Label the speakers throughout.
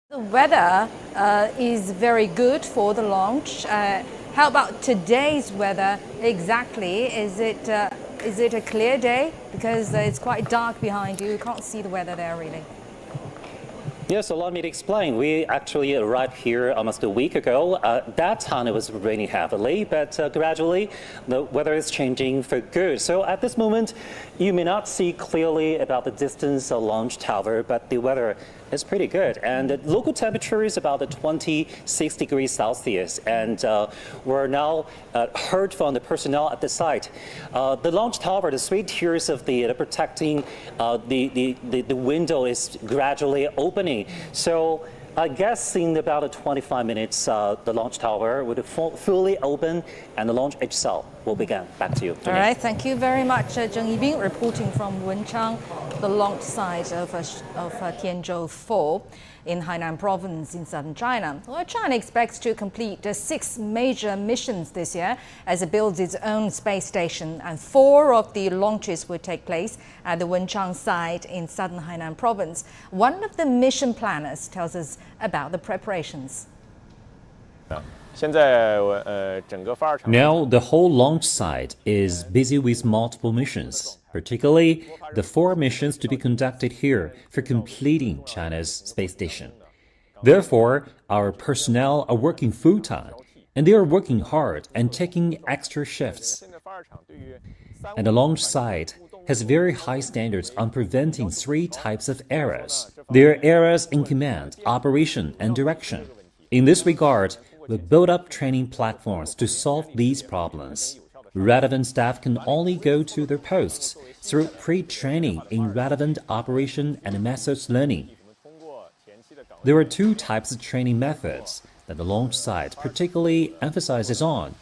Speaker 1: The weather is very good for the launch. How about today's weather exactly? Is it a clear day? Because it's quite dark behind you. You can't see the weather there really.
Speaker 2: Yes, allow me to explain. We actually arrived here almost a week ago. That time it was raining heavily, but gradually the weather is changing for good. So at this moment, you may not see clearly about the distance of launch tower, but the weather is pretty good. And the local temperature is about 26 degrees Celsius. And we're now heard from the personnel at the site. The launch tower, the three tiers of the protecting the window is gradually opening. So I guess in about 25 minutes, the launch tower will fully open and the launch itself will begin. Back to you.
Speaker 1: All right, thank you very much, Zheng Yibing, reporting from Wenchang, the launch site of Tianzhou-4 in Hainan province in southern China. Well, China expects to complete 6 major missions this year as it builds its own space station, and 4 of the launches will take place at the Wenchang site in southern Hainan province. One of the mission planners tells us about the preparations.
Speaker 3: Now, the whole launch site is busy with multiple missions, particularly the 4 missions to be conducted here for completing China's space station. Therefore, our personnel are working full-time, and they are working hard and taking extra shifts. And the launch site has very high standards on preventing 3 types of errors. There are errors in command, operation, and direction. In this regard, we build up training platforms to solve these problems. Relevant staff can only go to their posts through pre-training in relevant operation and methods learning. There are 2 types of training methods that the launch site particularly emphasizes on.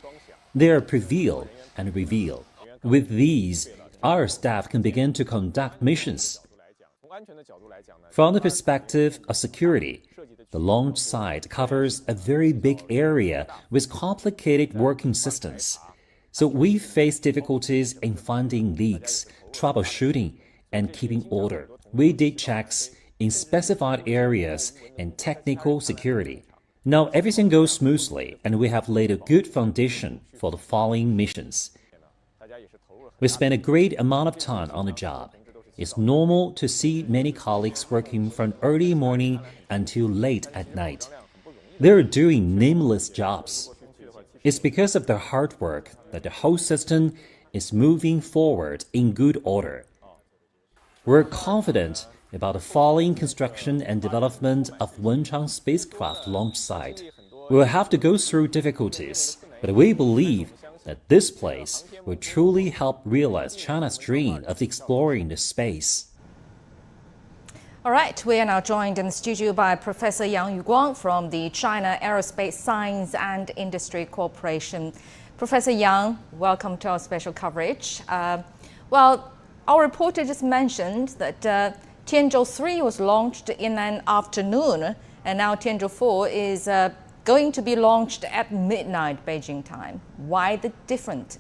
Speaker 3: They are preveal and reveal. With these, our staff can begin to conduct missions. From the perspective of security, the launch site covers a very big area with complicated working systems. So we face difficulties in finding leaks, troubleshooting, and keeping order. We did checks in specified areas and technical security. Now everything goes smoothly, and we have laid a good foundation for the following missions. We spend a great amount of time on the job. It's normal to see many colleagues working from early morning until late at night. They're doing nameless jobs. It's because of their hard work that the whole system is moving forward in good order. We're confident about the following construction and development of Wenchang spacecraft launch site. We will have to go through difficulties, but we believe that this place will truly help realize China's dream of exploring the space.
Speaker 1: All right, we are now joined in the studio by Professor Yang Yuguang from the China Aerospace Science and Industry Corporation. Professor Yang, welcome to our special coverage. Well, our reporter just mentioned that Tianzhou-3 was launched in an afternoon, and now Tianzhou-4 is going to be launched at midnight Beijing time. Why the difference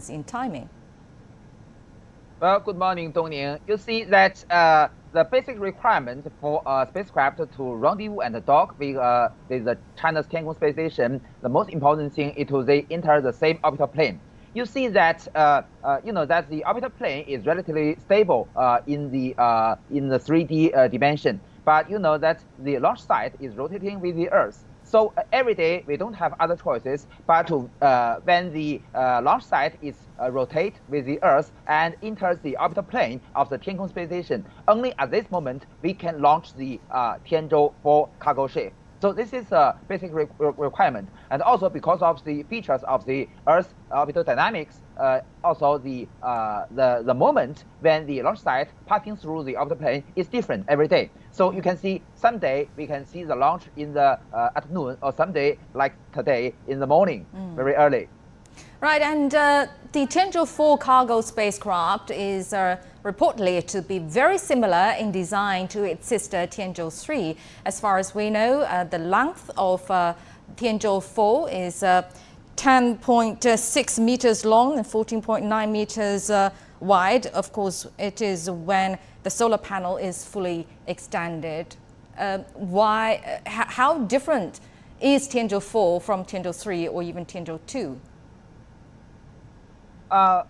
Speaker 1: in timing?
Speaker 4: Well, good morning, Dongning. You see that the basic requirement for a spacecraft to rendezvous and dock with the China's Tiangong space station, the most important thing is to they enter the same orbital plane. You see that that the orbital plane is relatively stable in the 3D dimension, but you know that the launch site is rotating with the Earth. So every day we don't have other choices but to when the launch site is rotate with the Earth and enters the orbital plane of the Tiangong space station, only at this moment we can launch the Tianzhou-4 cargo ship. So this is a basic requirement, and also because of the features of the Earth's orbital dynamics, also the moment when the launch site passing through the orbital plane is different every day. So you can see someday we can see the launch in the afternoon, or someday like today in the morning, very early.
Speaker 1: Right, and the Tianzhou-4 cargo spacecraft is reportedly to be very similar in design to its sister Tianzhou-3. As far as we know, the length of Tianzhou-4 is 10.6 meters long and 14.9 meters wide. Of course, it is when the solar panel is fully extended. how different is Tianzhou-4 from Tianzhou-3 or even Tianzhou-2?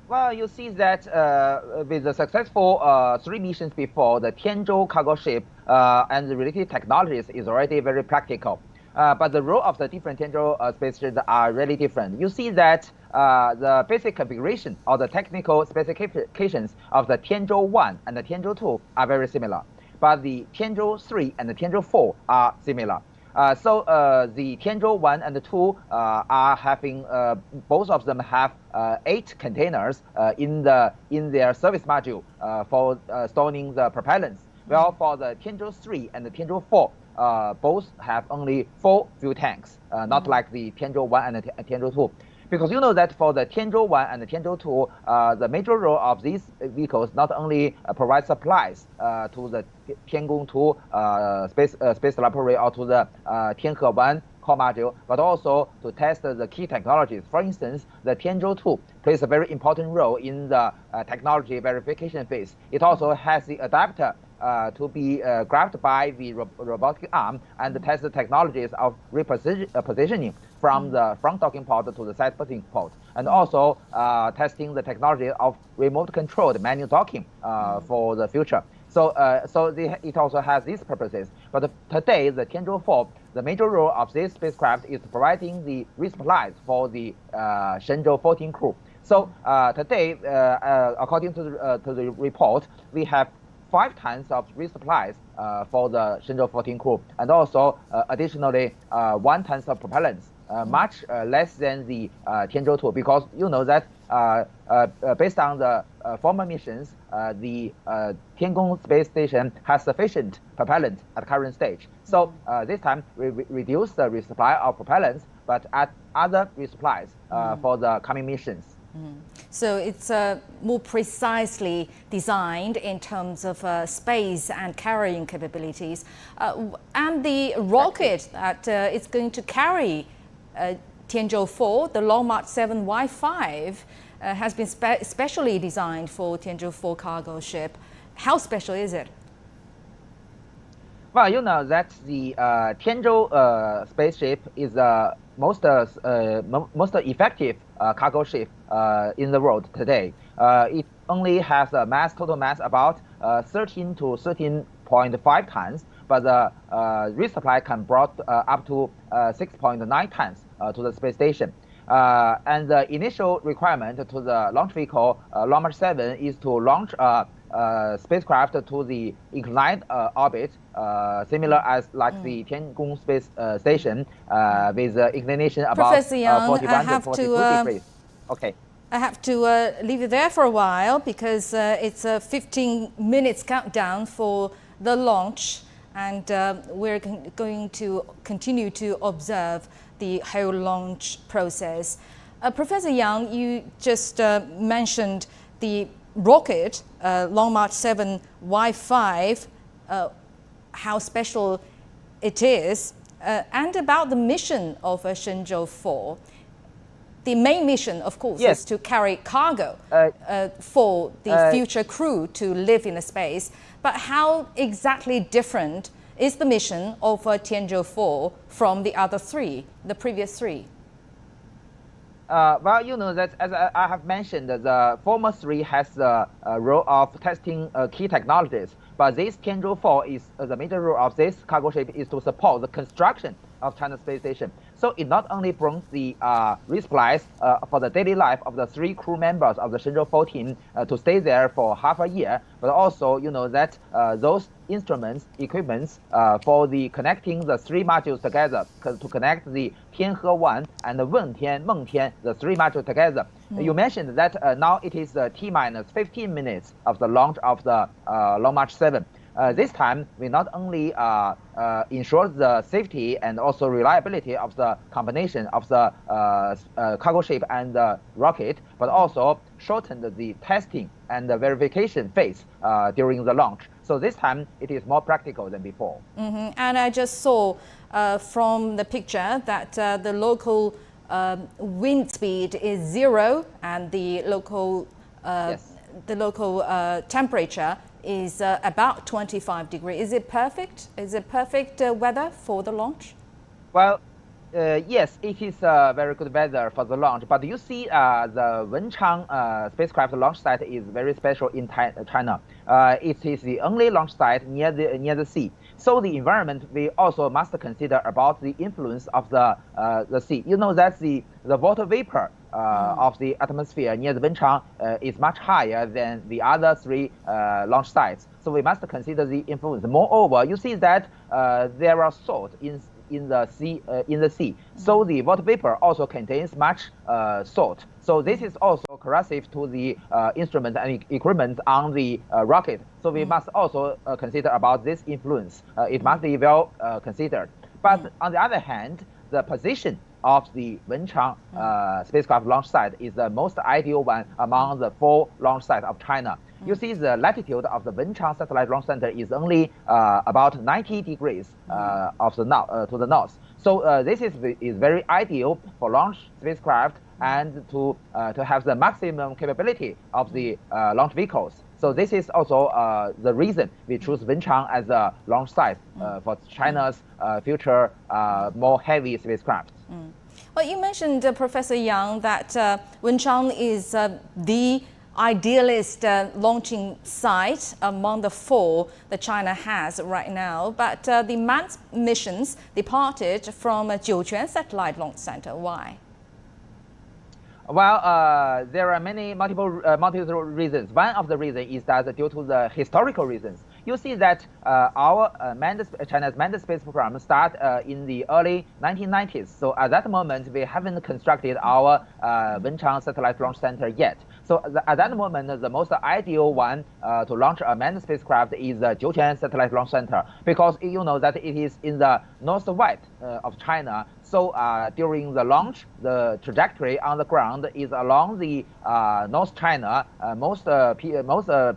Speaker 4: Well, you see that with the successful 3 missions before, the Tianzhou cargo ship and the related technologies is already very practical. But the role of the different Tianzhou spaceships are really different. You see that the basic configuration or the technical specifications of the Tianzhou-1 and the Tianzhou-2 are very similar. But the Tianzhou-3 and the Tianzhou-4 are similar. So the Tianzhou-1 and the 2 are having, both of them have 8 containers in their service module for storing the propellants. Well, for the Tianzhou-3 and the Tianzhou-4, both have only 4 fuel tanks, not like the Tianzhou-1 and the Tianzhou-2. Because you know that for the Tianzhou-1 and the Tianzhou-2, the major role of these vehicles not only provide supplies to the Tiangong-2 space laboratory or to the Tianhe-1 core module, but also to test the key technologies. For instance, the Tianzhou-2 plays a very important role in the technology verification phase. It also has the adapter to be grabbed by the robotic arm and test the technologies of repositioning from the front docking port to the side putting port, and also testing the technology of remote controlled manual docking for the future. So, it also has these purposes. But today, the Tianzhou-4, the major role of this spacecraft is providing the resupplies for the Shenzhou-14 crew. So today, according to the report, we have 5 tons of resupplies for the Shenzhou-14 crew, and also additionally 1 ton of propellants, much less than the Tianzhou-2, because you know that based on the former missions, the Tiangong space station has sufficient propellant at current stage. So this time we reduce the resupply of propellants, but add other resupplies for the coming missions.
Speaker 1: So it's more precisely designed in terms of space and carrying capabilities. And the rocket that is going to carry Tianzhou-4, the Long March 7 Y5, has been specially designed for Tianzhou-4 cargo ship. How special is it?
Speaker 4: Well, you know that the Tianzhou spaceship is the most effective cargo ship in the world today. It only has a total mass about 13 to 13.5 tons, but the resupply can brought up to 6.9 tons to the space station. And the initial requirement to the launch vehicle Long March 7 is to launch spacecraft to the inclined orbit, similar as like the Tiangong space station, with inclination about
Speaker 1: Professor Yang,
Speaker 4: 41 to 42 degrees. Okay.
Speaker 1: I have to leave you there for a while because it's a 15 minutes countdown for the launch, and we're going to continue to observe the whole launch process. Professor Yang, you just mentioned the rocket, Long March 7 Y5, how special it is, and about the mission of Shenzhou-4. The main mission, of course,
Speaker 4: yes,
Speaker 1: is to carry cargo for the future crew to live in the space. But how exactly different is the mission of Tianzhou-4 from the other 3, the previous 3?
Speaker 4: Well, you know that, as I have mentioned, the former 3 has the role of testing key technologies, but this Tianzhou-4 is the major role of this cargo ship is to support the construction of China's space station. So it not only brings the resupplies for the daily life of the 3 crew members of the Shenzhou-14 to stay there for half a year, but also you know that those instruments, equipments for the connecting the 3 modules together to connect the Tianhe-1 and the Wentian, Mengtian, the 3 modules together. You mentioned that now it is T-minus 15 minutes of the launch of the Long March 7. This time, we not only ensure the safety and also reliability of the combination of the cargo ship and the rocket, but also shortened the testing and the verification phase during the launch. So this time, it is more practical than before.
Speaker 1: And I just saw from the picture that the local wind speed is 0 and the local
Speaker 4: Yes,
Speaker 1: the local temperature is about 25 degrees. Is it perfect? Is it perfect weather for the launch?
Speaker 4: Well, yes, it is very good weather for the launch. But you see, the Wenchang spacecraft launch site is very special in China. It is the only launch site near the sea. So the environment we also must consider about the influence of the sea. You know that the water vapor of the atmosphere near the Wenchang is much higher than the other three launch sites. So we must consider the influence. Moreover, you see that there are salt in the sea. So the water vapor also contains much salt. So this is also corrosive to the instruments and equipment on the rocket. So we must also consider about this influence. It must be well considered. But on the other hand, the position of the Wenchang spacecraft launch site is the most ideal one among the 4 launch sites of China. You see, the latitude of the Wenchang Satellite Launch Center is only about 90 degrees to the north. So this is very ideal for launch spacecraft and to have the maximum capability of the launch vehicles. So this is also the reason we choose Wenchang as a launch site for China's future more heavy spacecraft.
Speaker 1: Well, you mentioned, Professor Yang, that Wenchang is the idealist launching site among the 4 that China has right now. But the manned missions departed from Jiuquan Satellite Launch Center. Why?
Speaker 4: Well, there are multiple reasons. One of the reasons is that due to the historical reasons. You see that China's manned space program started in the early 1990s. So at that moment, we haven't constructed our Wenchang Satellite Launch Center yet. So at that moment, the most ideal one to launch a manned spacecraft is the Jiuquan Satellite Launch Center, because you know that it is in the northwest of China. So during the launch, the trajectory on the ground is along the North China. Most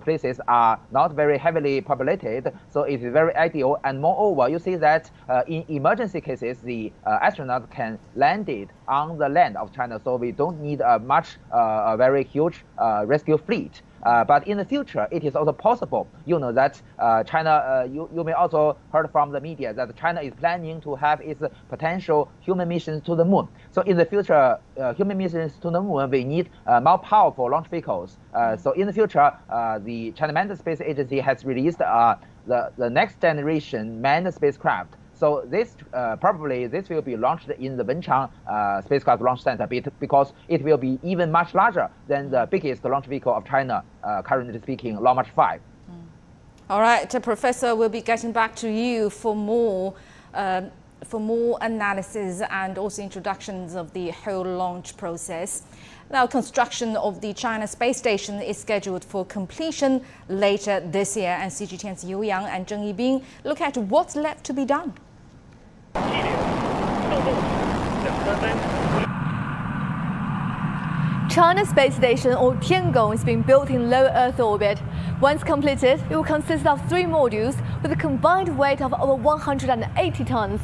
Speaker 4: places are not very heavily populated, so it is very ideal. And moreover, you see that in emergency cases, the astronaut can land it on the land of China, so we don't need a very huge rescue fleet. But in the future, it is also possible. You know that China, you may also heard from the media that China is planning to have its potential human missions to the moon. So in the future, human missions to the moon, we need more powerful launch vehicles. So in the future, the China Manned Space Agency has released the next generation manned spacecraft. So this probably will be launched in the Wenchang spacecraft launch center because it will be even much larger than the biggest launch vehicle of China, currently speaking, Long March 5.
Speaker 1: All right, Professor, we'll be getting back to you for more analysis and also introductions of the whole launch process. Now, construction of the China space station is scheduled for completion later this year, and CGTN's Yu Yang and Zheng Yibing look at what's left to be done.
Speaker 5: China's space station, or Tiangong, is being built in low Earth orbit. Once completed, it will consist of 3 modules with a combined weight of over 180 tons.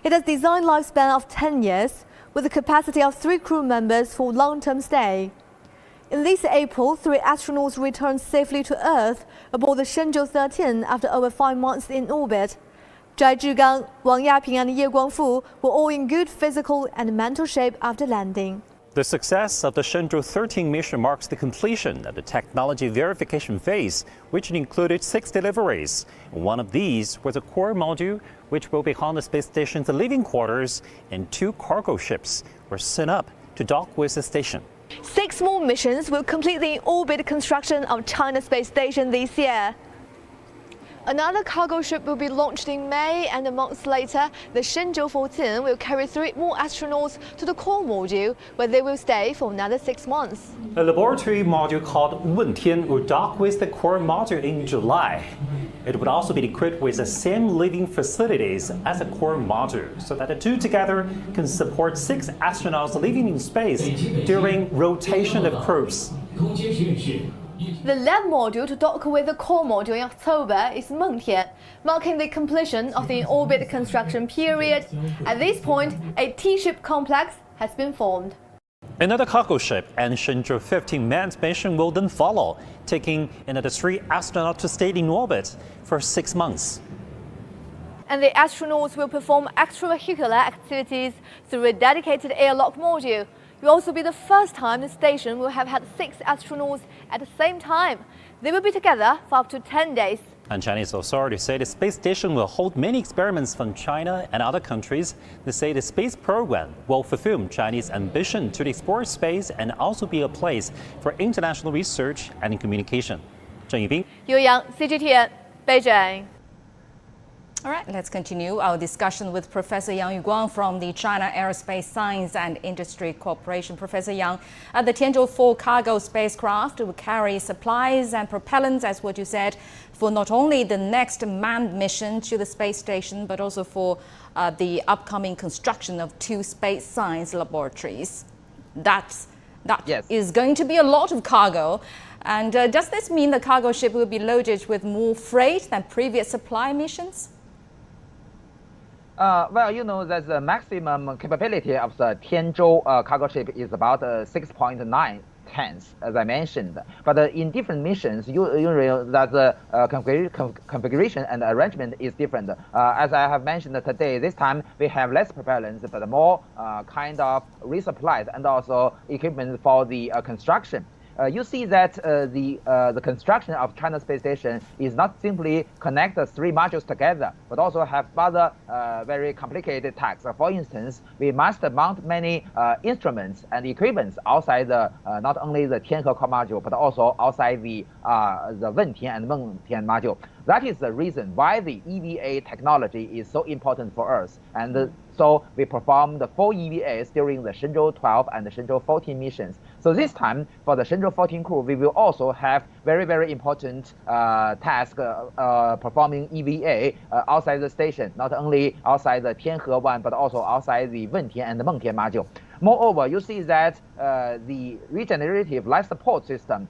Speaker 5: It has a design lifespan of 10 years, with a capacity of 3 crew members for long-term stay. In this April, 3 astronauts returned safely to Earth aboard the Tianzhou-4 after over 5 months in orbit. Zhai Zhigang, Wang Yaping and Ye Guangfu were all in good physical and mental shape after landing.
Speaker 3: The success of the Tianzhou-13 mission marks the completion of the technology verification phase, which included 6 deliveries. One of these was a core module, which will become the space station's living quarters, and 2 cargo ships were sent up to dock with the station.
Speaker 5: 6 more missions will complete the in-orbit construction of China's space station this year. Another cargo ship will be launched in May, and a month later, the Tianzhou-4 will carry 3 more astronauts to the core module, where they will stay for another 6 months.
Speaker 3: A laboratory module called Wentian will dock with the core module in July. It would also be equipped with the same living facilities as the core module, so that the 2 together can support 6 astronauts living in space during rotation of crews.
Speaker 5: The lab module to dock with the core module in October is Mengtian, marking the completion of the in-orbit construction period. At this point, a T-ship complex has been formed.
Speaker 2: Another cargo ship and Tianzhou-4 manned mission will then follow, taking another 3 astronauts to stay in orbit for 6 months.
Speaker 5: And the astronauts will perform extravehicular activities through a dedicated airlock module. It will also be the first time the station will have had 6 astronauts at the same time. They will be together for up to 10 days.
Speaker 2: And Chinese authorities say the space station will hold many experiments from China and other countries. They say the space program will fulfill Chinese ambition to explore space and also be a place for international research and communication. Zheng Yibing.
Speaker 5: Yu Yang, CGTN, Beijing.
Speaker 1: All right, let's continue our discussion with Professor Yang Yuguang from the China Aerospace Science and Industry Corporation. Professor Yang, the Tianzhou-4 cargo spacecraft will carry supplies and propellants, as what you said, for not only the next manned mission to the space station, but also for the upcoming construction of 2 space science laboratories. That
Speaker 4: Yes.
Speaker 1: is going to be a lot of cargo. And does this mean the cargo ship will be loaded with more freight than previous supply missions?
Speaker 4: Well, you know that the maximum capability of the Tianzhou cargo ship is about 6.9 tons, as I mentioned. But in different missions, usually that the configuration and arrangement is different. As I have mentioned today, this time we have less propellants, but more kind of resupplies and also equipment for the construction. You see that the construction of China space station is not simply connect the 3 modules together, but also have other very complicated tasks. For instance, we must mount many instruments and equipments outside the not only the Tianhe core module, but also outside the Wentian and Mengtian module. That is the reason why the EVA technology is so important for us. And so we performed the 4 EVAs during the Shenzhou-12 and the Shenzhou-14 missions. So this time, for the Shenzhou-14 crew, we will also have very, very important task performing EVA outside the station, not only outside the Tianhe one, but also outside the Wentian and the Mengtian module. Moreover, you see that the regenerative life support system,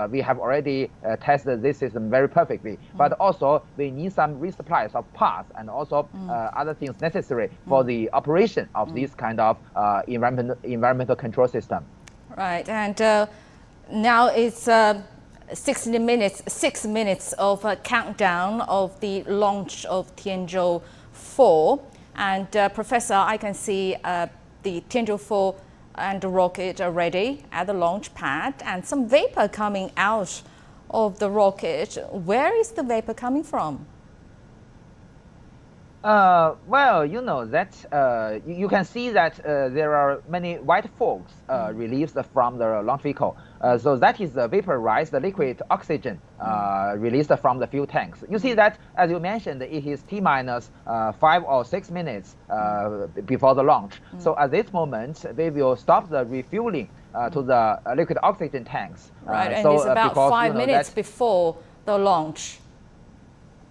Speaker 4: we have already tested this system very perfectly. But also, we need some resupplies of parts and also other things necessary for the operation of this kind of environmental control system.
Speaker 1: Right, and now it's 6 minutes of a countdown of the launch of Tianzhou-4. And Professor, I can see the Tianzhou-4 and the rocket are ready at the launch pad, and some vapor coming out of the rocket. Where is the vapor coming from?
Speaker 4: Well, you know that you can see that there are many white fogs released from the launch vehicle. So that is the vaporized liquid oxygen released from the fuel tanks. You see that, as you mentioned, it is T-minus 5 or 6 minutes before the launch. So at this moment, we will stop the refueling to the liquid oxygen tanks.
Speaker 1: Right, and
Speaker 4: so,
Speaker 1: it's about
Speaker 4: because,
Speaker 1: 5 minutes before the launch.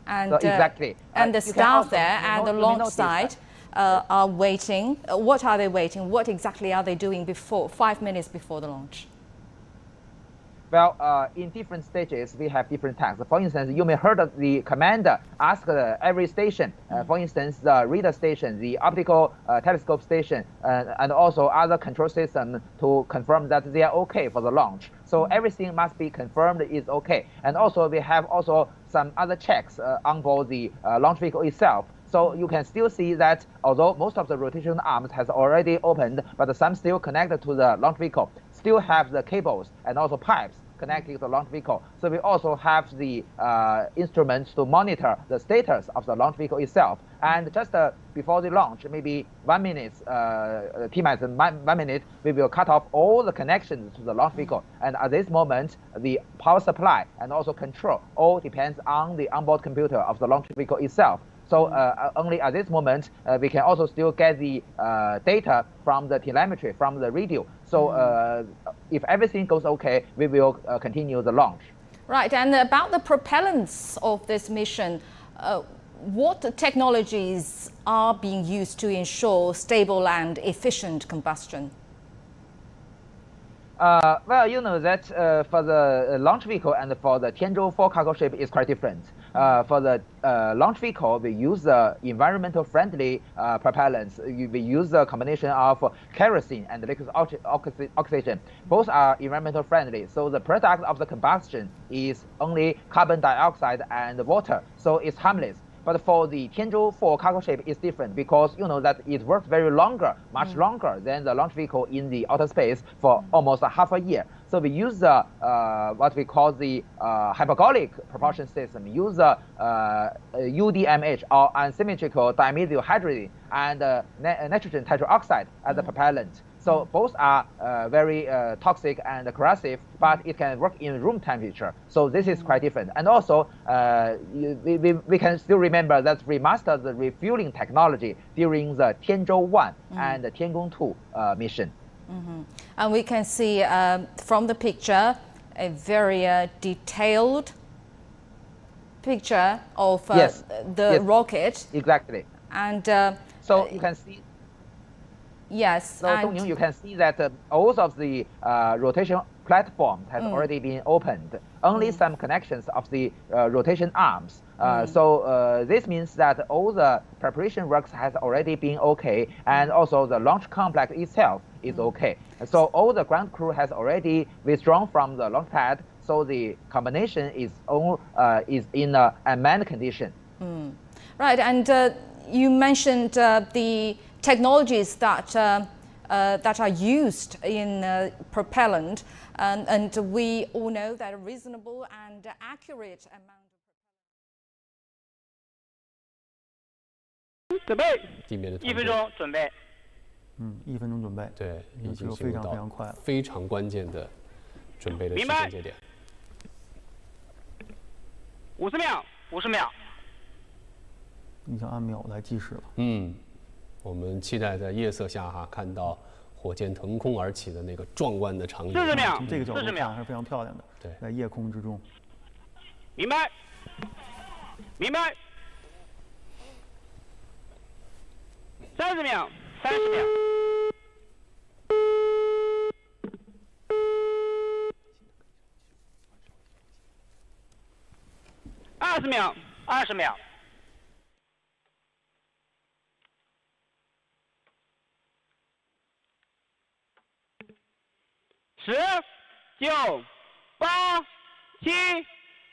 Speaker 1: And,
Speaker 4: so exactly.
Speaker 1: And the staff there at the launch site are waiting. What are they waiting? What exactly are they doing before 5 minutes before the launch?
Speaker 4: Well, in different stages, we have different tasks. For instance, you may heard the commander ask every station, for instance, the radar station, the optical telescope station, and also other control systems to confirm that they are okay for the launch. So everything must be confirmed is okay. And also, we have also some other checks on board the launch vehicle itself. So you can still see that although most of the rotation arms has already opened, but some still connected to the launch vehicle, still have the cables and also pipes connecting to the launch vehicle. So we also have the instruments to monitor the status of the launch vehicle itself. And just before the launch, maybe 1 minute, T-minus 1 minute, we will cut off all the connections to the launch vehicle. And at this moment, the power supply and also control all depends on the onboard computer of the launch vehicle itself. So only at this moment, we can also still get the data from the telemetry, from the radio. So if everything goes okay, we will continue the launch.
Speaker 1: Right, and about the propellants of this mission, what technologies are being used to ensure stable and efficient combustion?
Speaker 4: Well, you know that for the launch vehicle and for the Tianzhou-4 cargo ship is quite different. For the launch vehicle, we use environmental friendly propellants. We use a combination of kerosene and liquid oxygen. Both are environmental friendly. So the product of the combustion is only carbon dioxide and water. So it's harmless. But for the Tianzhou-4 cargo ship, it's different because you know that it works much longer than the launch vehicle in the outer space for almost half a year. So we use what we call the hypergolic propulsion system, use UDMH or unsymmetrical dimethyl hydrogen and nitrogen tetroxide as a propellant. So both are very toxic and corrosive, but it can work in room temperature. So this is quite different. And also, we can still remember that we mastered the refueling technology during the Tianzhou-1 and the Tiangong-2 mission.
Speaker 1: And we can see from the picture a very detailed picture of the rocket.
Speaker 4: Exactly.
Speaker 1: And
Speaker 4: so you can see.
Speaker 1: Yes.
Speaker 4: So Dongying, you can see that all of the rotation platforms has already been opened. Only some connections of the rotation arms. So this means that all the preparation works has already been okay, and also the launch complex itself is okay. So all the ground crew has already withdrawn from the launch pad. So the combination is in a unmanned condition.
Speaker 1: Right, and you mentioned the technologies that are used in propellant, and we all know that a reasonable and accurate amount of
Speaker 6: 准备，
Speaker 7: 地面的
Speaker 6: 1分钟准备。
Speaker 7: 1分钟准备。对，已经
Speaker 6: 非常
Speaker 7: 快了，非常关键的准备的时间节点。
Speaker 6: 50秒，50秒。
Speaker 7: 已经按秒来计时了。我们期待在夜色下看到火箭腾空而起的那个壮观的场景。
Speaker 6: 40秒，
Speaker 7: 从这个角度
Speaker 6: 看
Speaker 7: 还是非常漂亮的。对，在夜空之中。
Speaker 6: 明白，明白。30秒，30秒。20秒，20秒。10、9、8、7、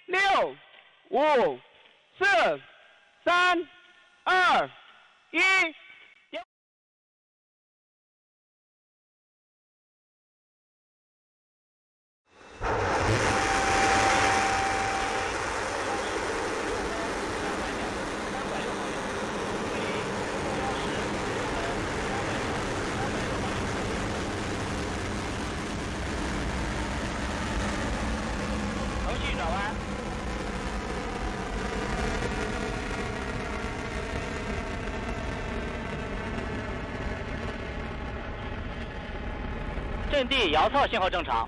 Speaker 6: 6、5、4、3、2、1。阵地遥测信号正常。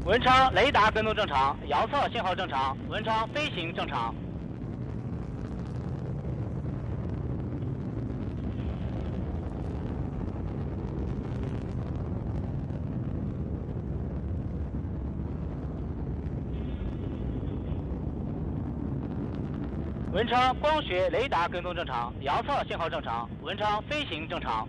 Speaker 6: 文昌雷达跟踪正常，遥测信号正常，文昌飞行正常。文昌光学雷达跟踪正常，遥测信号正常，文昌飞行正常。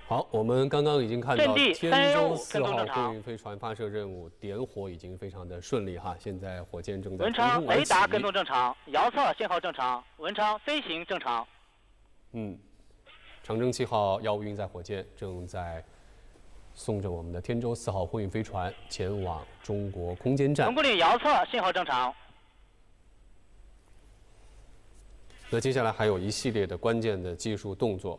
Speaker 7: 好，我们刚刚已经看到天舟4号货运飞船发射任务点火已经非常的顺利哈，现在火箭正在
Speaker 6: 文昌雷达跟踪正常，遥测信号正常，文昌飞行正常。
Speaker 7: 长征7号药物运载火箭正在送着我们的天舟4号货运飞船前往中国空间站。
Speaker 6: 总部里遥测信号正常。
Speaker 7: 那接下来还有一系列的关键的技术动作，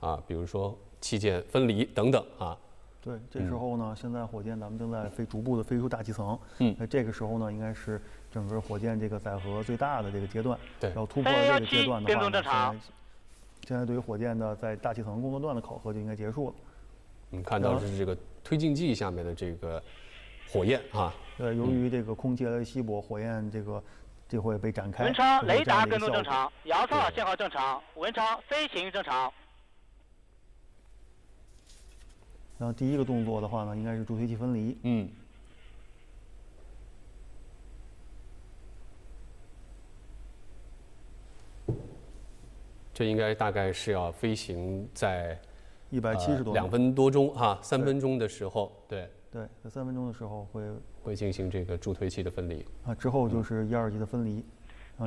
Speaker 7: 啊，比如说器件分离等等啊。
Speaker 8: 对，这时候呢，现在火箭咱们正在逐步的飞出大气层。那这个时候呢，应该是整个火箭这个载荷最大的这个阶段。
Speaker 7: 对，
Speaker 8: 要突破了这个阶段的话，现在对于火箭的在大气层工作段的考核就应该结束了。
Speaker 7: 看到是这个推进剂下面的这个火焰啊。
Speaker 8: 对，由于这个空气的稀薄，火焰这会被展开。
Speaker 6: 文昌雷达跟踪正常，遥测信号正常，文昌飞行正常。
Speaker 8: 然后第一个动作的话呢，应该是助推器分离。
Speaker 7: 这应该大概是要飞行在
Speaker 8: 170多
Speaker 7: 2分多钟哈，3分钟的时候，对，
Speaker 8: 在3分钟的时候
Speaker 7: 会进行这个助推器的分离。
Speaker 8: 之后就是1、2级的分离。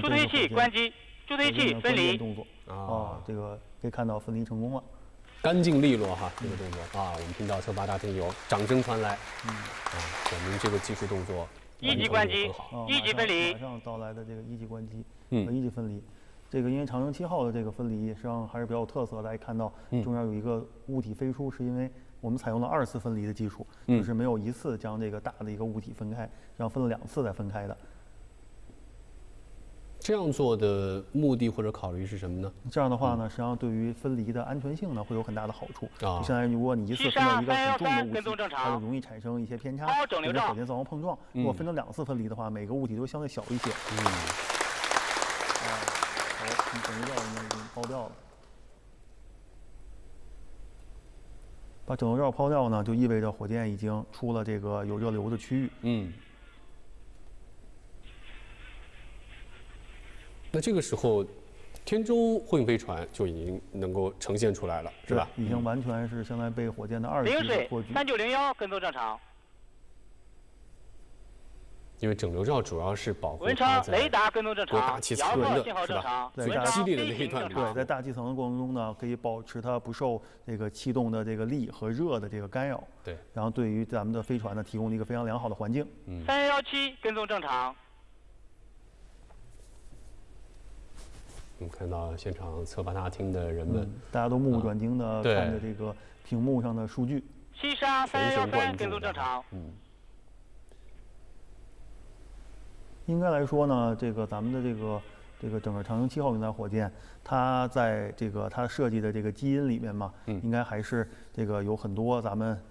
Speaker 6: 助推器关机，助推器分离
Speaker 8: 动作。这个可以看到分离成功了。
Speaker 7: 干净利落哈，这个动作啊，我们听到侧8大厅有掌声传来，表明这个技术动作
Speaker 6: 1级关机，1级分离，
Speaker 8: 马上到来的这个1级关机和1级分离，这个因为长征7号的这个分离实际上还是比较有特色，大家看到中间有一个物体飞出，是因为我们采用了2次分离的技术，就是没有一次将这个大的一个物体分开，然后分了2次再分开的。
Speaker 7: 这样做的目的或者考虑是什么呢？
Speaker 8: 这样的话呢，实际上对于分离的安全性呢会有很大的好处。就相当于如果你一次分到一个很重的物体，它就容易产生一些偏差，对火箭造成碰撞。如果分成2次分离的话，每个物体都相对小一些。整流罩应该已经抛掉了。把整流罩抛掉呢，就意味着火箭已经出了这个有热流的区域。
Speaker 7: 那这个时候，天舟货运飞船就已经能够呈现出来了，是吧？
Speaker 8: 已经完全是相当于被火箭的2级的托举。
Speaker 6: 3901跟踪正常。
Speaker 7: 因为整流罩主要是保护
Speaker 6: 文昌雷达跟踪正常，
Speaker 7: 大气层的是吧？
Speaker 8: 最
Speaker 7: 激烈的那一段，
Speaker 8: 对，在大气层的过程中呢，可以保持它不受这个气动的这个力和热的这个干扰。
Speaker 7: 对，
Speaker 8: 然后对于咱们的飞船呢，提供了一个非常良好的环境。
Speaker 6: 3117跟踪正常。
Speaker 7: 我们看到现场侧8大厅的人们，
Speaker 8: 大家都目不转睛地看着这个屏幕上的数据。
Speaker 6: 西沙3113跟踪正常。
Speaker 8: 应该来说呢，这个咱们的这个整个长征7号运载火箭，它在这个它设计的这个基因里面嘛，应该还是这个有很多咱们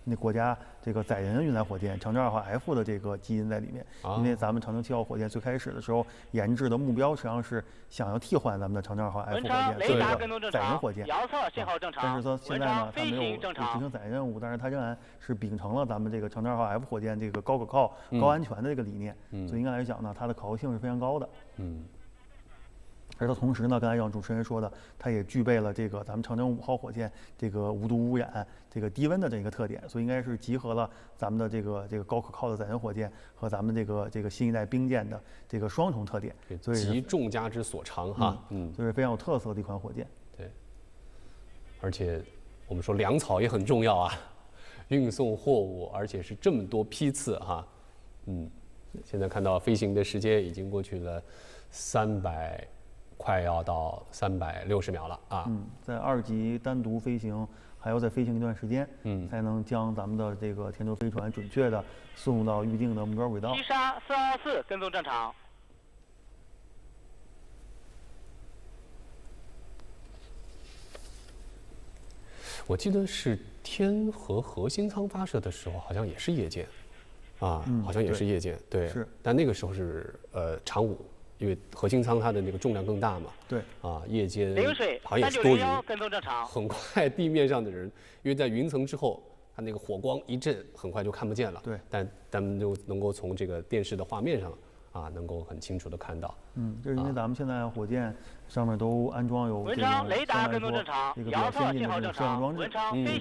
Speaker 8: 那国家这个载人运载火箭长征2号 F 的这个基因在里面。因为咱们长征7号火箭最开始的时候研制的目标实际上是想要替换咱们的长征2号 F 火箭做一个载人火箭。但是说现在呢，它没有执行载人任务，但是它仍然是秉承了咱们这个长征2号 F 火箭这个高可靠、高安全的这个理念。所以应该来讲呢，它的可靠性是非常高的。而它同时呢，刚才让主持人说的，它也具备了这个咱们长征5号火箭这个无毒无染、这个低温的这个特点，所以应该是集合了咱们的这个高可靠的载人火箭和咱们这个新一代兵舰的这个双重特点，所以
Speaker 7: 集众家之所长哈，
Speaker 8: 所以非常有特色的一款火箭。
Speaker 7: 对，而且我们说粮草也很重要啊，运送货物，而且是这么多批次哈，现在看到飞行的时间已经过去了快要到360秒了啊！
Speaker 8: 在2级单独飞行，还要再飞行一段时间，才能将咱们的这个天舟飞船准确的送入到预定的目标轨道。
Speaker 6: 西沙424跟踪正常。
Speaker 7: 我记得是天河核心舱发射的时候，好像也是夜间，好像也是夜间，对，
Speaker 8: 是，
Speaker 7: 但那个时候是常午。因为核心舱它的那个重量更大嘛，
Speaker 8: 对，
Speaker 7: 夜间好像也是多云，
Speaker 6: 跟踪正常。
Speaker 7: 很快地面上的人，因为在云层之后，它那个火光一阵，很快就看不见了。
Speaker 8: 对，
Speaker 7: 但咱们就能够从这个电视的画面上能够很清楚的看到。
Speaker 8: 就是因为咱们现在火箭上面都安装有这个相对来说这个比较先进的这个摄像装置，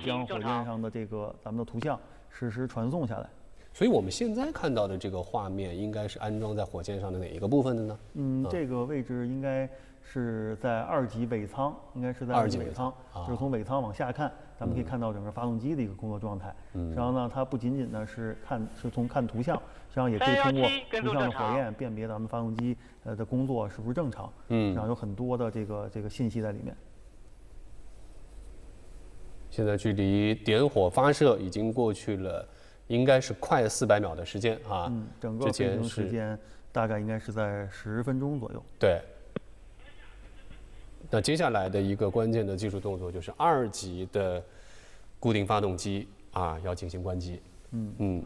Speaker 8: 将火箭上的这个咱们的图像实时传送下来。
Speaker 7: 所以我们现在看到的这个画面，应该是安装在火箭上的哪一个部分的呢？
Speaker 8: 这个位置应该是在2级尾舱，应该是在2级尾舱，就是从尾舱往下看，咱们可以看到整个发动机的一个工作状态。实际上呢，它不仅仅呢是从看图像，实际上也可以通过图像的火焰辨别咱们发动机的工作是不是正常。实际上有很多的这个信息在里面。
Speaker 7: 现在距离点火发射已经过去了，应该是快400秒的时间啊。
Speaker 8: 整个飞行时间大概应该是在10分钟左右。
Speaker 7: 对。那接下来的一个关键的技术动作就是2级的固定发动机啊要进行关机。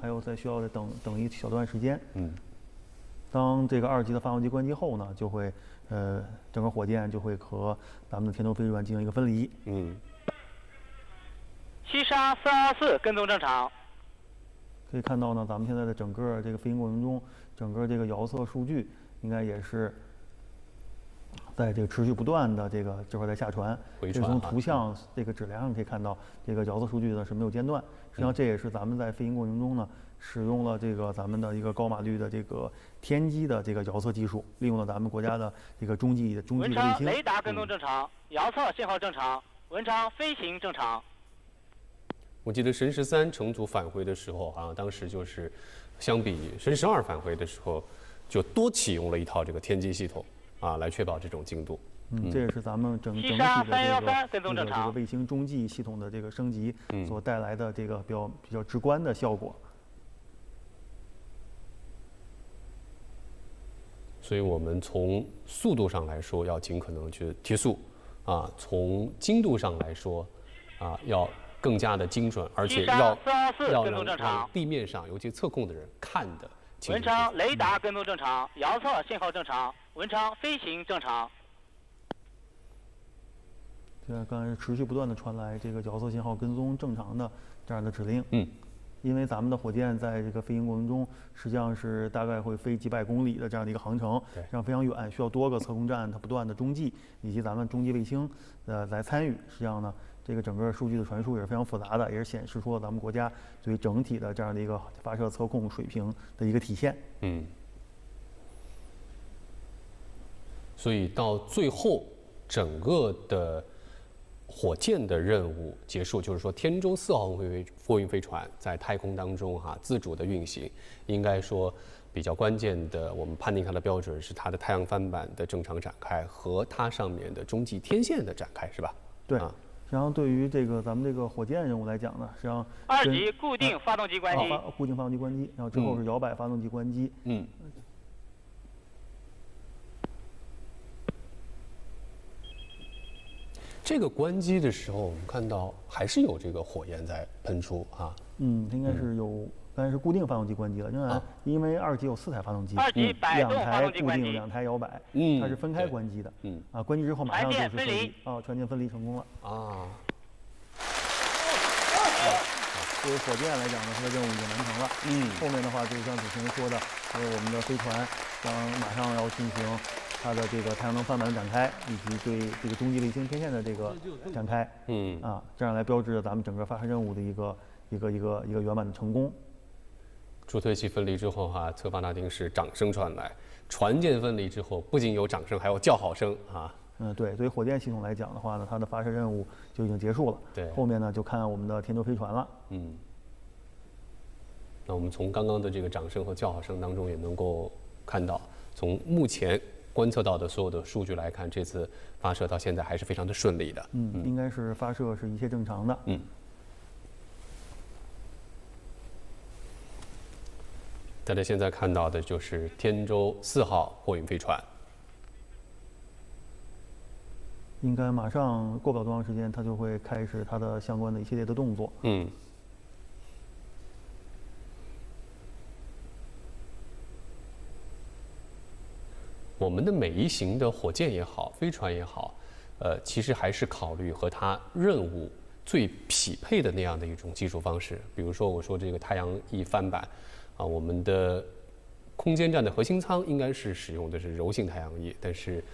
Speaker 8: 还有需要等一小段时间。当这个2级的发动机关机后呢，就会整个火箭就会和咱们的天舟飞船进行一个分离。
Speaker 6: 7杀424跟踪正常。
Speaker 8: 可以看到呢，咱们现在的整个这个飞行过程中，整个这个遥测数据应该也是在这个持续不断的这会儿在下传。从图像这个质量上可以看到，这个遥测数据呢是没有间断。实际上这也是咱们在飞行过程中呢，使用了这个咱们的一个高码率的这个天基的这个遥测技术，利用了咱们国家的这个中继的卫星。
Speaker 6: 文昌雷达跟踪正常，遥测信号正常，文昌飞行正常。
Speaker 7: 我记得神13乘组返回的时候啊，当时就是相比神12返回的时候，就多启用了一套这个天基系统啊，来确保这种精度。
Speaker 8: 这也是咱们整体的这个卫星中继系统的这个升级所带来的这个比较直观的效果。
Speaker 7: 所以我们从速度上来说要尽可能去提速啊，从精度上来说啊要更加的精准，而且要让地面上尤其测控的人看得清楚。
Speaker 6: 文昌雷达跟踪正常，遥测信号正常，文昌飞行正常。
Speaker 8: 刚才持续不断的传来这个遥测信号跟踪正常的这样的指令。因为咱们的火箭在这个飞行过程中，实际上是大概会飞几百公里的这样的一个航程，这样非常远，需要多个测控站它不断的中继，以及咱们中继卫星来参与。实际上呢，这个整个数据的传输也是非常复杂的，也是显示出了咱们国家对整体的这样的一个发射测控水平的一个体现。
Speaker 7: 所以到最后，整个的火箭的任务结束，就是说天舟4号货运飞船在太空当中自主的运行，应该说比较关键的，我们判定它的标准是它的太阳帆板的正常展开和它上面的中继天线的展开，是吧？
Speaker 8: 对。然后对于这个咱们这个火箭任务来讲呢，实际上
Speaker 6: 2级固定发动机关机，
Speaker 8: 固定发动机关机，然后之后是摇摆发动机关机。
Speaker 7: 这个关机的时候，我们看到还是有这个火焰在喷出啊。
Speaker 8: 应该是有，刚才是固定发动机关机了。因为2级有4台发动机
Speaker 6: ，2级摆动发动机关机
Speaker 8: ，2台固定，2台摇摆，它是分开关机的。关机之后马上就是分离。全件分离成功了。对于火箭来讲呢，它的任务已经完成了。后面的话就是像主持人说的，我们的飞船马上要进行它的这个太阳能帆板的展开，以及对这个中继卫星天线的这个展开。这样来标志着咱们整个发射任务的一个圆满的成功。
Speaker 7: 助推器分离之后侧发那丁式掌声传来，船舰分离之后不仅有掌声，还有叫好声啊。
Speaker 8: 对，对于火箭系统来讲的话呢，它的发射任务就已经结束了。
Speaker 7: 对，
Speaker 8: 后面呢就看我们的天舟飞船了。
Speaker 7: 那我们从刚刚的这个掌声和叫好声当中也能够看到，从目前观测到的所有的数据来看，这次发射到现在还是非常的顺利的。
Speaker 8: 应该是发射是一切正常的。
Speaker 7: 大家现在看到的就是天舟4号货运飞船。
Speaker 8: 应该马上过不了多长时间，它就会开始它的相关的一系列的动作。
Speaker 7: 我们的每一型的火箭也好，飞船也好，其实还是考虑和它任务最匹配的那样的一种技术方式。比如说，我说这个太阳翼帆板，我们的空间站的核心舱应该是使用的是柔性太阳翼，但是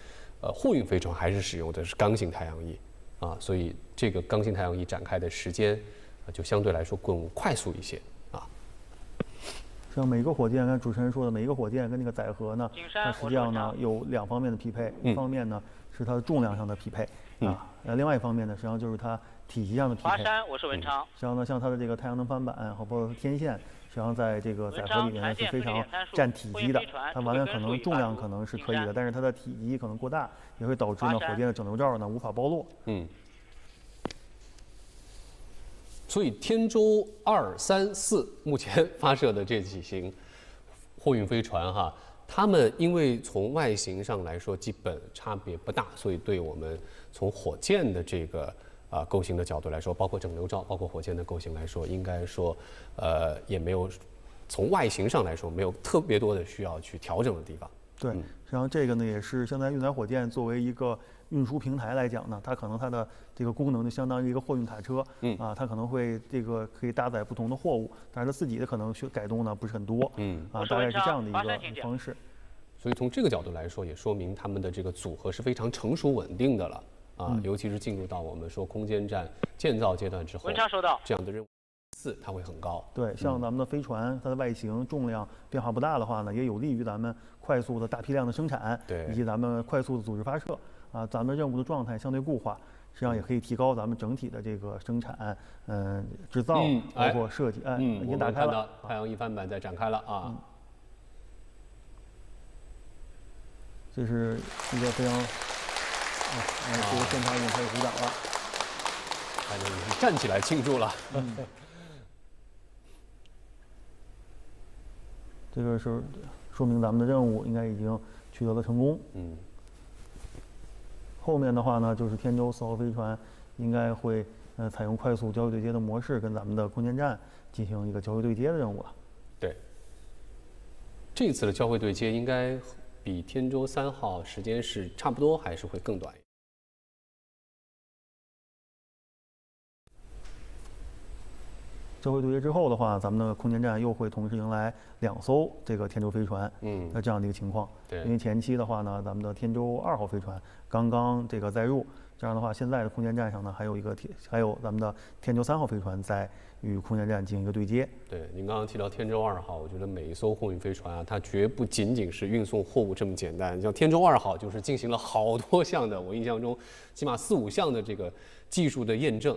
Speaker 7: 货运飞船还是使用的是刚性太阳翼所以这个刚性太阳翼展开的时间就相对来说更快速一些
Speaker 8: 像每个火箭，刚才主持人说的，每一个火箭跟那个载荷呢，它实际上呢有2方面的匹配，一方面呢是它的重量上的匹配，另外一方面呢，实际上就是它体积上的匹配。
Speaker 6: 华山，我是文昌。
Speaker 8: 实际上呢，像它的这个太阳能帆板和包括天线，实际上在这个载荷里面呢是非常占体积的。它完全可能重量可能是可以的，但是它的体积可能过大，也会导致呢火箭的整流罩呢无法包落。
Speaker 7: 所以天舟2、3、4目前发射的这几型货运飞船哈，它们因为从外形上来说基本差别不大，所以对我们从火箭的这个构型的角度来说，包括整流罩，包括火箭的构型来说，应该说也没有从外形上来说没有特别多的需要去调整的地方。
Speaker 8: 对，实际上这个呢也是现在运载火箭作为一个运输平台来讲呢，它可能它的这个功能就相当于一个货运卡车，它可能会这个可以搭载不同的货物，但是它自己的可能改动呢不是很多，大概是这样的一个方式。
Speaker 7: 所以从这个角度来说，也说明他们的这个组合是非常成熟稳定的了尤其是进入到我们说空间站建造阶段之后，这样的任务它会很高。
Speaker 8: 对，像咱们的飞船，它的外形、重量变化不大的话呢，也有利于咱们快速的大批量的生产，以及咱们快速的组织发射。咱们任务的状态相对固化，实际上也可以提高咱们整体的这个生产、制造，包括设计。已经打开了。
Speaker 7: 太阳一帆板在展开了
Speaker 8: 这是一个非常，这个现场已经开始鼓掌了，
Speaker 7: 大家已经站起来庆祝了。
Speaker 8: 这个是说明咱们的任务应该已经取得了成功。后面的话呢，就是天舟4号飞船应该会采用快速交会对接的模式，跟咱们的空间站进行一个交会对接的任务了。
Speaker 7: 对，这次的交会对接应该比天舟3号时间是差不多，还是会更短？
Speaker 8: 交会对接之后的话，咱们的空间站又会同时迎来2艘这个天舟飞船，这样的一个情况。
Speaker 7: 对，
Speaker 8: 因为前期的话呢，咱们的天舟2号飞船刚刚这个载入，这样的话，现在的空间站上呢还有咱们的天舟3号飞船在与空间站进行一个对接。
Speaker 7: 对，您刚刚提到天舟2号，我觉得每一艘货运飞船它绝不仅仅是运送货物这么简单。像天舟2号就是进行了好多项的，我印象中起码4、5项的这个技术的验证。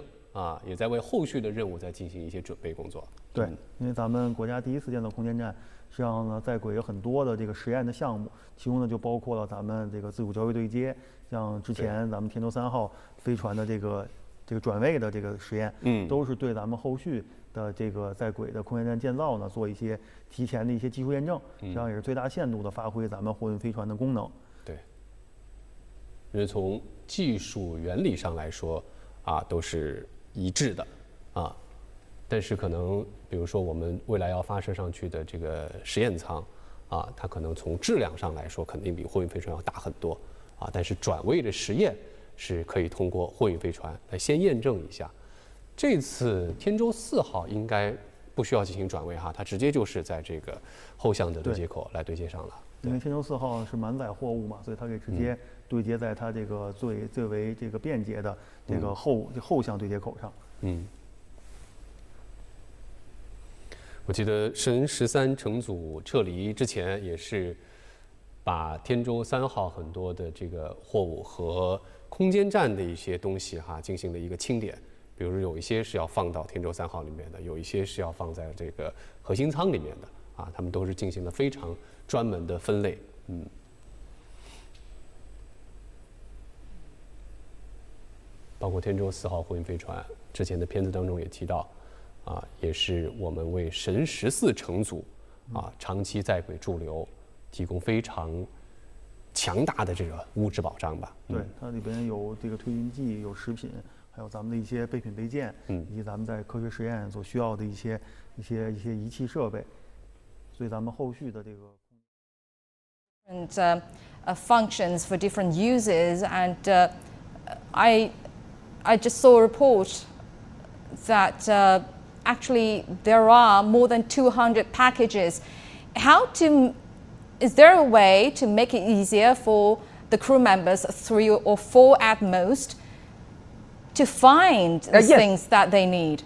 Speaker 7: 也在为后续的任务在进行一些准备工作。
Speaker 8: 对，因为咱们国家第一次建造空间站，实际上呢，在轨有很多的这个实验的项目，其中呢就包括了咱们这个自主交会对接，像之前咱们天舟3号飞船的这个转位的这个实验，都是对咱们后续的这个在轨的空间站建造呢做一些提前的一些技术验证，这样也是最大限度的发挥咱们货运飞船的功能。
Speaker 7: 对，因为从技术原理上来说都是一致的但是可能比如说我们未来要发射上去的这个实验舱它可能从质量上来说肯定比货运飞船要大很多但是转位的实验是可以通过货运飞船来先验证一下。这次天舟4号应该不需要进行转位它直接就是在这个后向的对接口来对接上了。
Speaker 8: 因为天舟4号是满载货物嘛，所以它可以直接对接在它这个最为这个便捷的这个后向对接口上。
Speaker 7: 我记得神13乘组撤离之前，也是把天舟3号很多的这个货物和空间站的一些东西进行了一个清点。比如有一些是要放到天舟3号里面的，有一些是要放在这个核心舱里面的他们都是进行了非常专门的分类。包括天舟4号货运飞船之前的片子当中也提到也是我们为神14乘组长期在轨驻留提供非常强大的这个物质保障吧。
Speaker 8: 对，它里边有这个推运剂，有食品，还有咱们的一些备品备件，以及咱们在科学实验所需要的一些仪器设备，所以咱们后续的这个。
Speaker 1: And functions for different uses, and I just saw a report that actually there are more than 200 packages. Is there a way to make it easier for the crew members, 3 or 4 at most, to find the things that they need?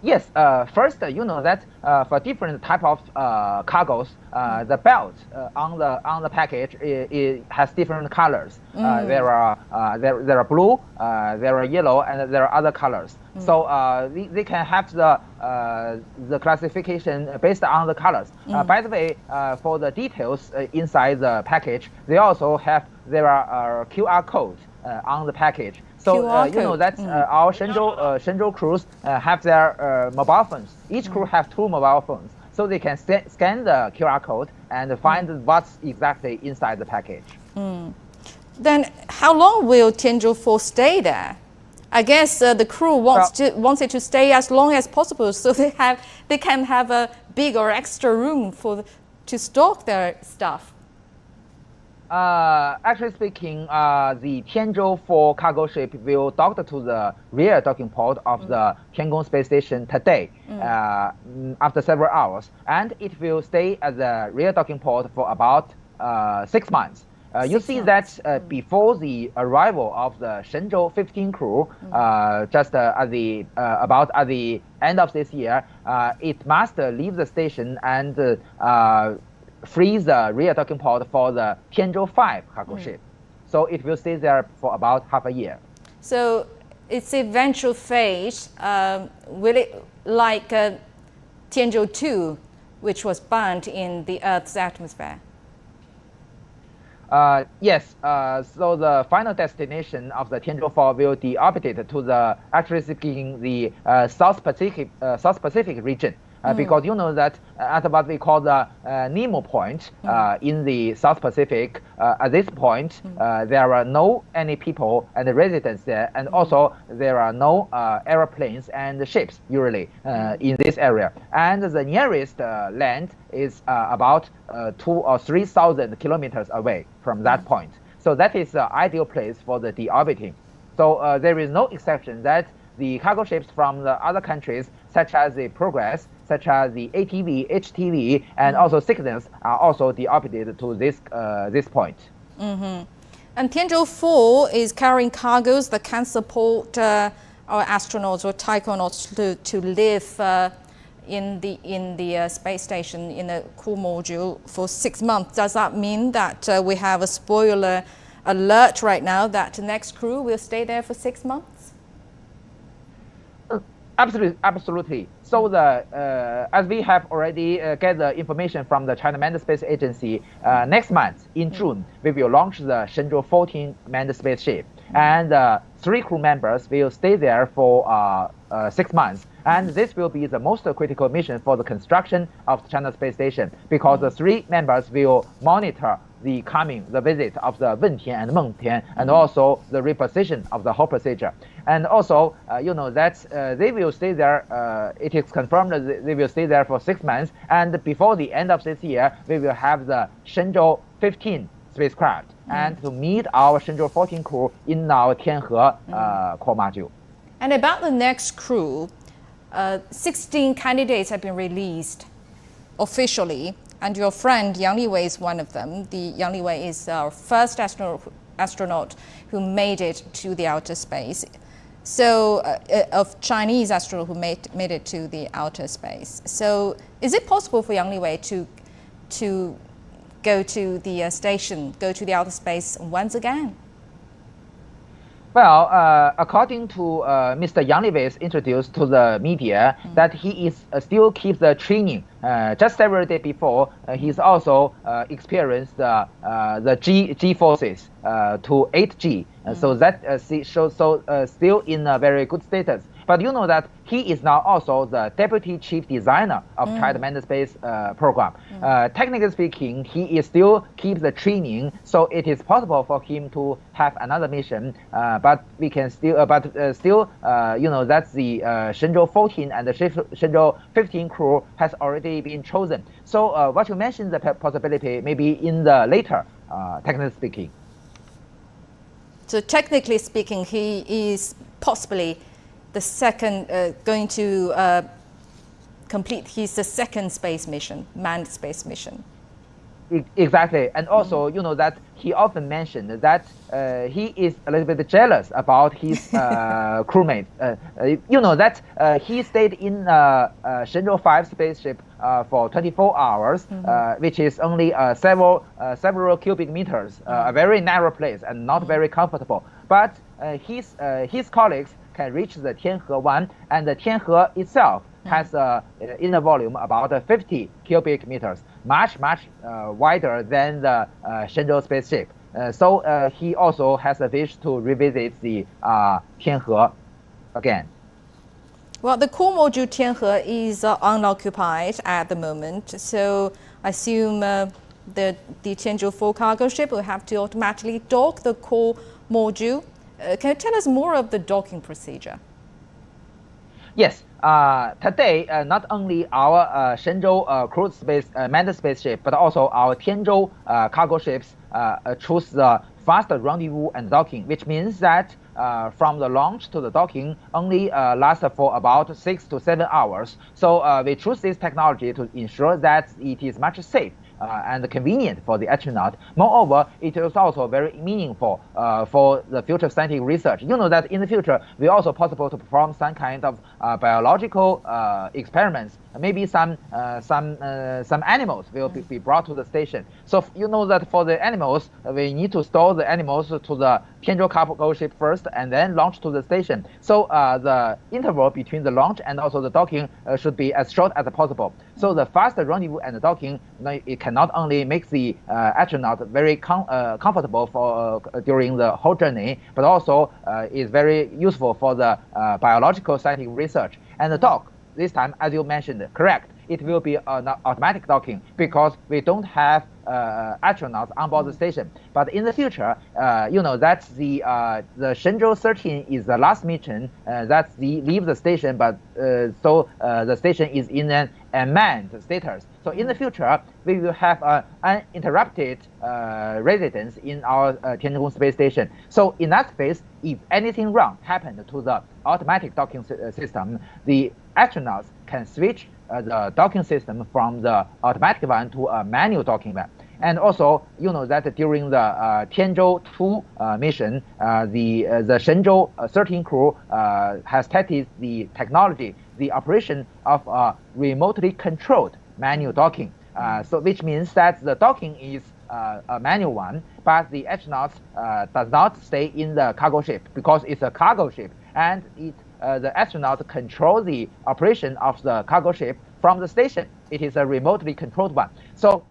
Speaker 4: Yes, first, you know that for different type of cargos, the belt on the package it has different colors. There are blue, there are yellow, and there are other colors. So they can have the classification based on the colors. By the way, for the details inside the package, they also have there are QR codes on the package. So you know that our Shenzhou crews have their mobile phones. Each crew have 2 mobile phones, so they can scan the QR code and find what's exactly inside the package.
Speaker 1: Then how long will Tianzhou-4 stay there? I guess the crew wants it to stay as long as possible, so they can have a big or extra room to stock their stuff.
Speaker 4: Actually speaking, the Tianzhou-4 cargo ship will dock to the rear docking port of the Tiangong space station today, after several hours, and it will stay at the rear docking port for about 6 months. You see that before the arrival of the Shenzhou-15 crew, just at the end of this year, it must leave the station and freeze the rear docking port for the Tianzhou-5 cargo ship. So it will stay there for about half a year.
Speaker 1: So its eventual fate, will it like Tianzhou-2, which was burnt in the Earth's atmosphere?
Speaker 4: Yes, so the final destination of the Tianzhou-4 will deorbit to the, actually speaking, the South Pacific region. Because you know that at what we call the Nemo point in the South Pacific, at this point there are no any people and residents there, and also there are no airplanes and ships usually in this area. And the nearest land is about 2,000 or 3,000 kilometers away from that point. So that is the ideal place for the deorbiting. So there is no exception that the cargo ships from the other countries, such as the Progress, such as the ATV, HTV, and also Cygnus, are also deorbited to this point.
Speaker 1: And Tianzhou-4 is carrying cargoes that can support our astronauts or taikonauts to live in the space station in a crew module for 6 months. Does that mean that we have a spoiler alert right now that the next crew will stay there for 6 months?
Speaker 4: Absolutely. So as we have already get the information from the China Manned Space Agency, next month in June we will launch the Shenzhou-14 manned spaceship, and 3 crew members will stay there for 6 months. And this will be the most critical mission for the construction of the China Space Station, because the 3 members will monitor the visit of the Wentian and Mengtian, and also the reposition of the whole procedure. And also, you know that they will stay there, it is confirmed that they will stay there for 6 months, and before the end of this year, we will have the Shenzhou-15 spacecraft, and to meet our Shenzhou-14 crew in our Tianhe core module.
Speaker 1: And about the next crew, 16 candidates have been released officially, and your friend Yang Liwei is one of them. Yang Liwei is our first astronaut who made it to the outer space. So, of Chinese astronaut who made it to the outer space. So, is it possible for Yang Liwei to go to the station, go to the outer space once again?
Speaker 4: Well, according to Mr. Yang Liwei introduced to the media, that he is still keeps the training. Just several days before, he's also experienced the G forces to 8G. So that shows still in a very good status. But you know that he is now also the deputy chief designer of China Manned Space program. Technically speaking, he is still keeps the training, so it is possible for him to have another mission. But we can still, you know, that the Shenzhou-14 and the Shenzhou-15 crew has already been chosen. So what you mentioned, the possibility maybe in the later, technically speaking.
Speaker 1: So technically speaking, he is possibly the second, going to complete the second space mission, manned space mission.
Speaker 4: Exactly, and also that he often mentioned that he is a little bit jealous about his crewmates. That he stayed in Shenzhou-5 spaceship for 24 hours, which is only several cubic meters, a very narrow place and not very comfortable. But his colleagues can reach the Tianhe-1, and the Tianhe itself has inner volume about 50 cubic meters, much wider than the Shenzhou spaceship. So he also has a wish to revisit the Tianhe again.
Speaker 1: Well, the core module Tianhe is unoccupied at the moment, so I assume the Tianzhou-4 cargo ship will have to automatically dock the core module. Can you tell us more of the docking procedure?
Speaker 4: Yes. Today, not only our Shenzhou cruise space manned spaceship, but also our Tianzhou cargo ships choose the fast rendezvous and docking, which means that from the launch to the docking only lasts for about 6 to 7 hours. So we choose this technology to ensure that it is much safe and convenient for the astronaut. Moreover, it is also very meaningful for the future scientific research. That in the future, we also possible to perform some kind of biological experiments. Maybe some animals will be brought to the station. So that for the animals, we need to store the animals to the Tianzhou cargo ship first, and then launch to the station. So the interval between the launch and also the docking should be as short as possible. So the fast rendezvous and the docking, it can not only make the astronaut very comfortable for during the whole journey, but also is very useful for the biological scientific research. And the dock, this time, as you mentioned, correct, it will be an automatic docking because we don't have astronauts on board the station. But in the future, that's the Shenzhou 13 is the last mission that leave the station, but so the station is in an unmanned status. So in the future, we will have an uninterrupted residence in our Tiangong space station. So in that phase, if anything wrong happened to the automatic docking system, the astronauts can switch the docking system from the automatic one to a manual docking one. And also, that during the Tianzhou-2 mission, the Shenzhou 13 crew has tested the technology, the operation of a remotely controlled manual docking. So which means that the docking is a manual one, but the astronauts does not stay in the cargo ship because it's a cargo ship, and the astronaut control the operation of the cargo ship from the station. It is a remotely controlled one. So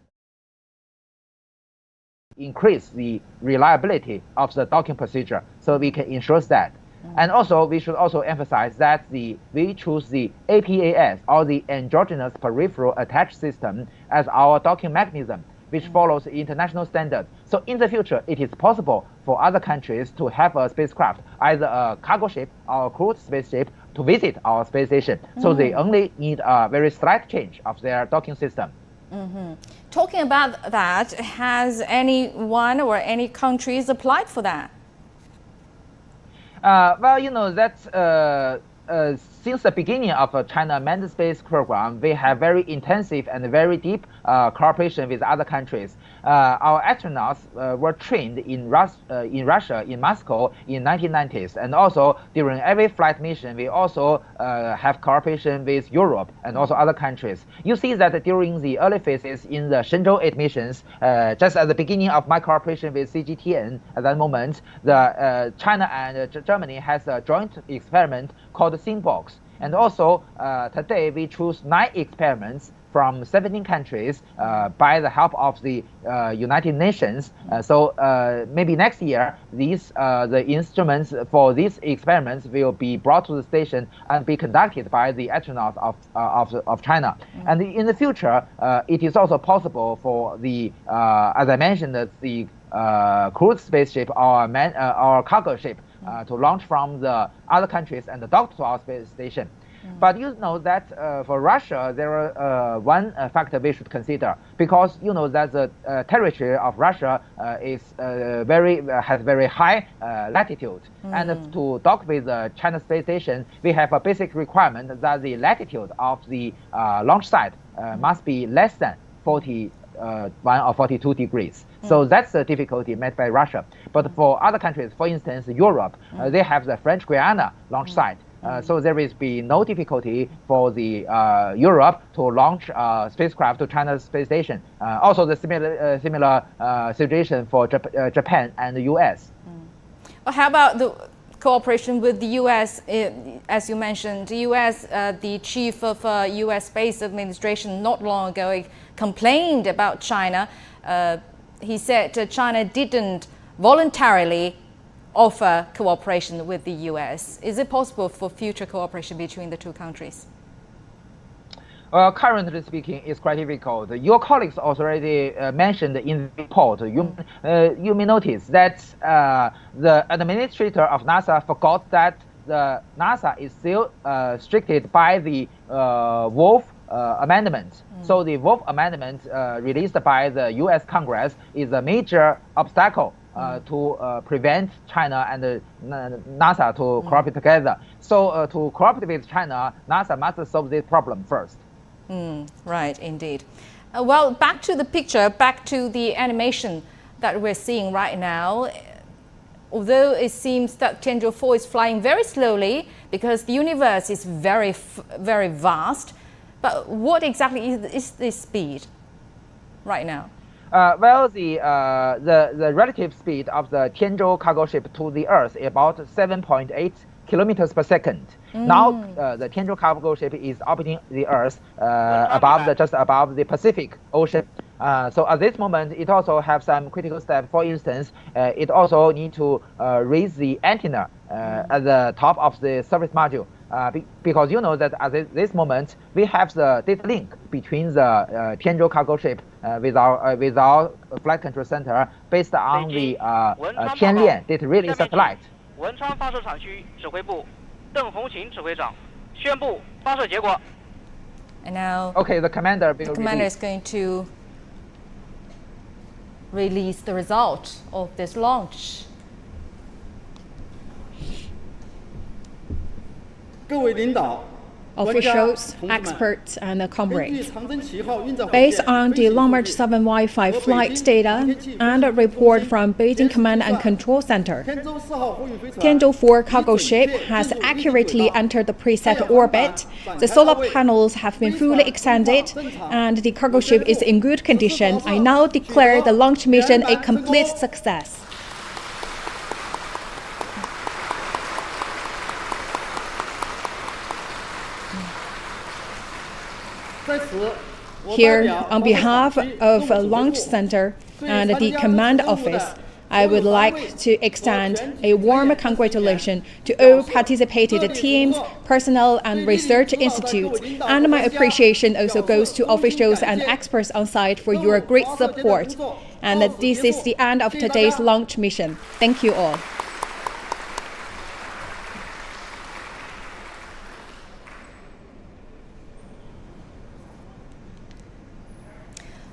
Speaker 4: increase the reliability of the docking procedure, so we can ensure that. And also, we should also emphasize that we choose the APAS, or the endogenous peripheral attach system, as our docking mechanism, which follows international standards. So in the future, it is possible for other countries to have a spacecraft, either a cargo ship or a crewed spaceship, to visit our space station. So they only need a very slight change of their docking system.
Speaker 1: Talking about that, has anyone or any countries applied for that?
Speaker 4: Well, that's since the beginning of China manned space program, we have very intensive and very deep cooperation with other countries. Our astronauts were trained in Russia, in Moscow, in 1990s, and also during every flight mission, we also have cooperation with Europe and also other countries. You see that during the early phases in the Shenzhou 8 missions, just at the beginning of my cooperation with CGTN, at that moment, the China and Germany has a joint experiment called SynBox. And also, today we choose 9 experiments from 17 countries by the help of the United Nations. So maybe next year, the instruments for these experiments will be brought to the station and be conducted by the astronauts of China. And in the future, it is also possible for the, as I mentioned, the crewed spaceship or cargo ship to launch from the other countries and dock to our space station. But that for Russia, there are one factor we should consider, because that the territory of Russia is has very high latitude, and to dock with the China space station, we have a basic requirement that the latitude of the launch site must be less than 40 41 or 42 degrees. So that's the difficulty met by Russia. But for other countries, for instance, Europe, they have the French Guiana launch site. So there will be no difficulty for the Europe to launch spacecraft to China's space station. Also, the similar situation for Japan and the U.S.
Speaker 1: Well, how about the cooperation with the U.S.? As you mentioned, the U.S., the chief of U.S. Space Administration not long ago complained about China. He said China didn't voluntarily offer cooperation with the U.S. Is it possible for future cooperation between the two countries?
Speaker 4: Well, currently speaking, it's quite difficult. Your colleagues already mentioned in the report. You may notice that the administrator of NASA forgot that the NASA is still restricted by the Wolf Amendment. So the Wolf Amendment released by the U.S. Congress is a major obstacle to prevent China and NASA to cooperate together. So to cooperate with China, NASA must solve this problem first.
Speaker 1: Right, indeed. Well, back to the picture, back to the animation that we're seeing right now. Although it seems that Tianzhou-4 is flying very slowly because the universe is very vast, but what exactly is this speed right now?
Speaker 4: Well, the relative speed of the Tianzhou cargo ship to the Earth is about 7.8 kilometers per second. Now, the Tianzhou cargo ship is orbiting the Earth just above the Pacific Ocean. So at this moment, it also has some critical steps. For instance, it also needs to raise the antenna at the top of the service module. Because you know that at this moment, we have the data link between the Tianzhou cargo ship with our flight control center based on the Tianlian data relay satellite.
Speaker 6: 文昌发射场区指挥部邓红琴指挥长宣布发射结果。
Speaker 1: And now,
Speaker 4: okay, the commander
Speaker 1: is going to release the result of this launch.
Speaker 9: 各位领导
Speaker 10: officials, experts, and comrades. Based on the Long March 7 Wi-Fi flight data and a report from Beijing Command and Control Center, Tianzhou-4 cargo ship has accurately entered the preset orbit. The solar panels have been fully extended, and the cargo ship is in good condition. I now declare the launch mission a complete success. Here, on behalf of Launch Center and the Command Office, I would like to extend a warm congratulation to all participated teams, personnel, and research institutes, and my appreciation also goes to officials and experts on site for your great support. And this is the end of today's launch mission. Thank you all.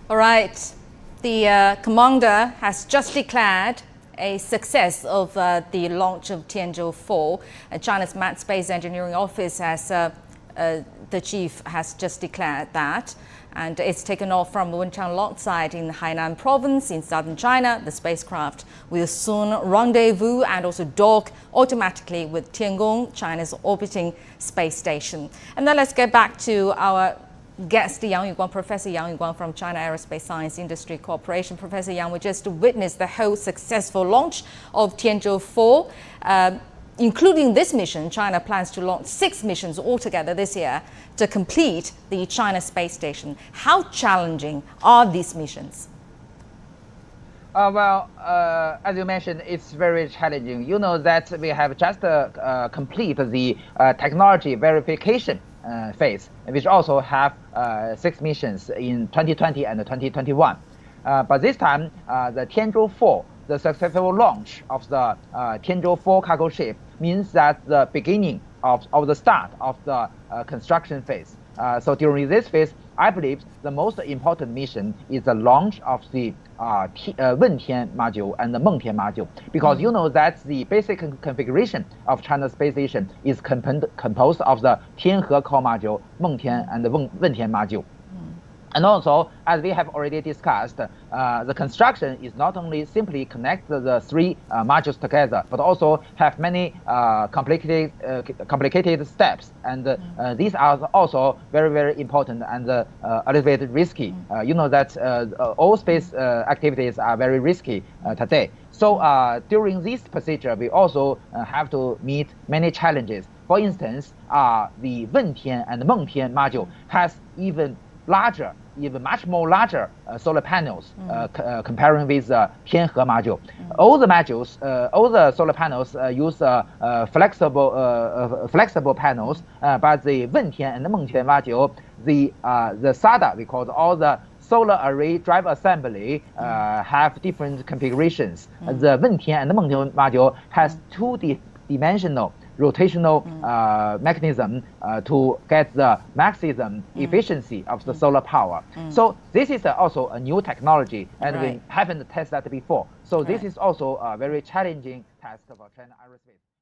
Speaker 1: All right, the commander has just declared a success of the launch of Tianzhou-4. China's Manned Space Engineering Office has, the chief has just declared that. And it's taken off from Wenchang launch site in Hainan province in southern China. The spacecraft will soon rendezvous and also dock automatically with Tiangong, China's orbiting space station. And now let's get back to our guest, Yang Yuguang, Professor Yang Yuguang from China Aerospace Science Industry Corporation. Professor Yang, we just witnessed the whole successful launch of Tianzhou-4. Including this mission, China plans to launch 6 missions altogether this year to complete the China space station. How challenging are these missions?
Speaker 4: Well, as you mentioned, it's very challenging. You know that we have just completed the technology verification phase, which also have 6 missions in 2020 and 2021. But this time, the Tianzhou-4, the successful launch of the Tianzhou-4 cargo ship means that the beginning of the start of the construction phase. So during this phase, I believe the most important mission is the launch of the Wentian module and the Mengtian module, because you know that the basic configuration of China's space station is composed of the Tianhe core module, Mengtian and the Wentian module. And also, as we have already discussed, the construction is not only simply connect the three modules together, but also have many complicated steps. And these are also very, very important and a little bit risky. You know that all space activities are very risky today. So during this procedure, we also have to meet many challenges. For instance, the Wentian and Mengtian module has even much more larger solar panels comparing with Tianhe module. All the modules, all the solar panels use flexible panels, but the Wentian and Mengtian module, the SADA, we call all the solar array drive assembly, have different configurations. The Wentian and Mengtian module has two-dimensional rotational mechanism to get the maximum efficiency of the solar power. So this is also a new technology, and we haven't tested that before. So this is also a very challenging task for China Aerospace.